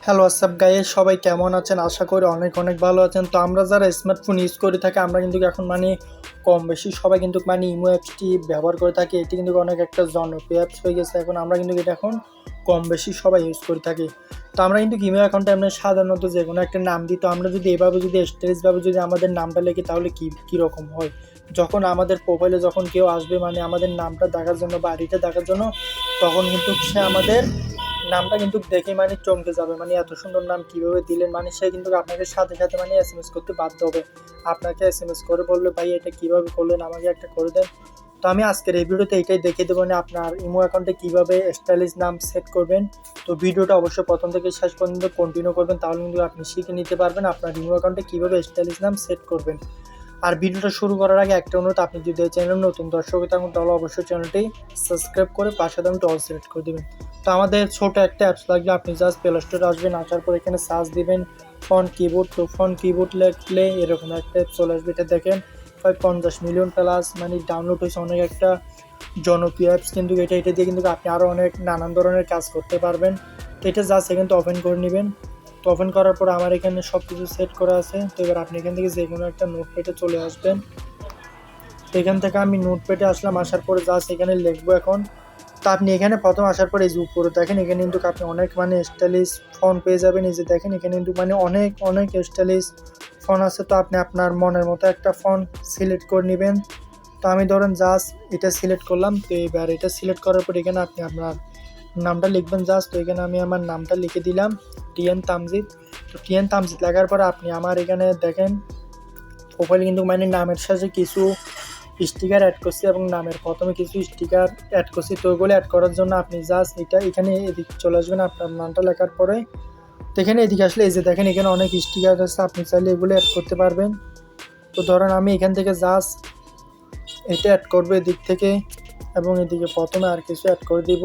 Hello WhatsApp guys, সবাই কেমন আছেন? আশা করি অনেক অনেক ভালো আছেন। তো আমরা যারা স্মার্টফোন ইউজ করে থাকি আমরা কিন্তু এখন কম বেশি সবাই কিন্তু ইমো অ্যাপসটি ব্যবহার করে থাকি। এটি কিন্তু অনেক একটা জনপ্রিয় অ্যাপস হয়ে গেছে। আমরা কিন্তু এটা এখন কম বেশি সবাই ইউজ করে থাকি। তো আমরা কিন্তু ইমো অ্যাকাউন্টে আমরা সাধারণত যে কোনো একটা নাম দিই। তো আমরা যদি এভাবে যদি স্টাইলিশভাবে যদি আমাদের নামটা লিখি তাহলে কীরকম হয়? যখন আমাদের প্রোফাইলে যখন কেউ আসবে আমাদের নামটা দেখার জন্য বা আইডিটা দেখার জন্য, তখন কিন্তু সে আমাদের নামটা কিন্তু দেখে চমকে যাবে, এত সুন্দর নাম কিভাবে দিলেন, সে কিন্তু আপনাকে সাথে সাথে এসএমএস করতে বাধ্য হবে। আপনাকে এসএমএস করে বলবে, ভাই এটা কিভাবে করলেন, আমাকে একটা করে দেন। তো আমি আজকের এই ভিডিওতে এটাই দেখিয়ে দেবো আপনার ইমো অ্যাকাউন্টে কিভাবে স্টাইলিশ নাম সেট করবেন। তো ভিডিওটা অবশ্যই প্রথম থেকে শেষ পর্যন্ত কন্টিনিউ করবেন, তাহলে কিন্তু আপনি শিখে নিতে পারবেন আপনার ইমো অ্যাকাউন্টে কিভাবে স্টাইলিশ নাম সেট করবেন। আর ভিডিওটা শুরু করার আগে একটা অনুরোধ, আপনি যদি এই চ্যানেল নতুন দর্শক থাকুন তাহলে অবশ্যই চ্যানেলটি সাবস্ক্রাইব করে পাশে দাম অল সিলেক্ট করে দেবেন। তো আমাদের ছোট একটা অ্যাপস লাগবে, আপনি জাস্ট প্লে স্টোরে আসবেন, আসার পর এখানে সার্চ দিবেন ফন্ট কিবোর্ড। তো ফন্ট কিবোর্ড লিখলে এরকম একটা অ্যাপ চলে আসবে। এটা দেখেন 50 মিলিয়ন প্লাস ডাউনলোড হয়েছে, অনেক একটা জনপ্রিয় অ্যাপস। কিন্তু এটা দিয়ে কিন্তু আপনি আরও অনেক নানান ধরনের কাজ করতে পারবেন। তো এটা জাস্ট এখান থেকে ওপেন করে নেবেন। তো ওপেন করার পর আমার এখানে সব কিছু সেট করা আছে। তো এবার আপনি এখান থেকে যে কোনো একটা নোটপ্যাডে চলে আসবেন। তো এখান থেকে আমি নোটপ্যাডে আসলাম, আসার পরে জাস্ট এখানে লিখবো এখন। তো আপনি এখানে প্রথম আসার পরে এই যে উপরে দেখেন, এখানে কিন্তু আপনি অনেক স্টাইলিশ ফন্ট পেয়ে যাবেন। এই যে দেখেন এখানে কিন্তু অনেক অনেক স্টাইলিশ ফন্ট আছে। তো আপনি আপনার মনের মতো একটা ফন্ট সিলেক্ট করে নেবেন। তো আমি ধরেন জাস্ট এটা সিলেক্ট করলাম। তো এবার এটা সিলেক্ট করার পর এখানে আপনি আপনার নামটা লিখবেন জাস্ট। তো এখানে আমি আমার নামটা লিখে দিলাম, টিএন তামজিদ। তো টিএন তামজিদ লেখার পরে আপনি আমার এখানে দেখেন প্রোফাইলে কিন্তু নামের সাথে কিছু স্টিকার অ্যাড করছি এবং নামের প্রথমে কিছু স্টিকার অ্যাড করছি। তো ওইগুলো অ্যাড করার জন্য আপনি জাস্ট এখানে এদিকে চলে আসবেন আপনার নামটা লেখার পরে। তো এখানে এদিকে আসলে এই যে দেখেন এখানে অনেক স্টিকার আছে, আপনি চাইলে এগুলো অ্যাড করতে পারবেন। তো ধরেন আমি এখান থেকে জাস্ট এটা অ্যাড করবো এদিক থেকে, এবং এদিকে প্রথমে আর কিছু অ্যাড করে দিব।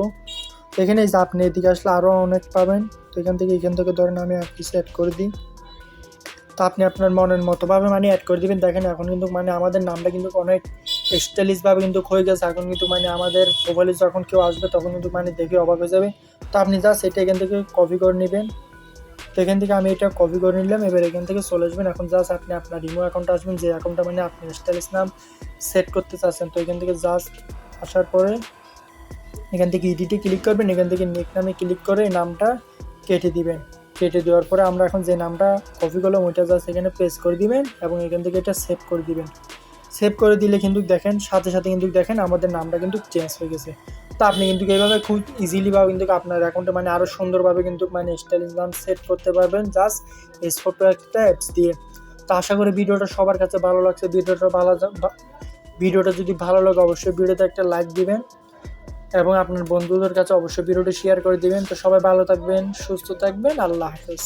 তো এখানে এই যে আপনি এদিকে আসলে আরও অনেক পাবেন। তো এখান থেকে ধরেন আমি আর কিছু অ্যাড করে দিই। তো আপনি আপনার মনের মতোভাবে অ্যাড করে দিবেন। দেখেন এখন কিন্তু আমাদের নামটা কিন্তু অনেক স্টাইলিশভাবে কিন্তু হয়ে গেছে। এখন কিন্তু আমাদের প্রোফাইলে যখন কেউ আসবে তখন কিন্তু দেখে অবাক হয়ে যাবে। তো আপনি জাস্ট এটা এখান থেকে কপি করে নেবেন। তো এখান থেকে আমি এটা কপি করে নিলাম। এবার এখান থেকে চলে আসবেন। এখন জাস্ট আপনি আপনার ইমো অ্যাকাউন্টে আসবেন, যে অ্যাকাউন্টটা আপনি স্টাইলিশ নাম সেট করতে চাচ্ছেন। তো এখান থেকে জাস্ট আসার পরে এখান থেকে এডিটে ক্লিক করবেন, এখান থেকে নিক নামে ক্লিক করে এই নামটা কেটে দিবেন। কেটে দেওয়ার পরে আমরা এখন যে নামটা কপি করলাম ওইটা জাস্ট এখানে পেস্ট করে দিবেন এবং এখান থেকে এটা সেভ করে দিবেন। সেভ করে দিলে কিন্তু দেখেন সাথে সাথে কিন্তু দেখেন আমাদের নামটা কিন্তু চেঞ্জ হয়ে গেছে। তো আপনি কিন্তু এইভাবে খুব ইজিলিভাবে কিন্তু আপনার অ্যাকাউন্টে আরও সুন্দরভাবে কিন্তু স্টাইলিশ নাম সেট করতে পারবেন জাস্ট এই ছোট্ট একটা অ্যাপস দিয়ে। তো আশা করি ভিডিওটা সবার কাছে ভালো লাগছে। ভিডিওটা যদি ভালো লাগে অবশ্যই ভিডিওতে একটা লাইক দিবেন এবং আপনার বন্ধুদের কাছে অবশ্যই ভিডিওটি শেয়ার করে দিবেন। তো সবাই ভালো থাকবেন, সুস্থ থাকবেন, আল্লাহ হাফেজ।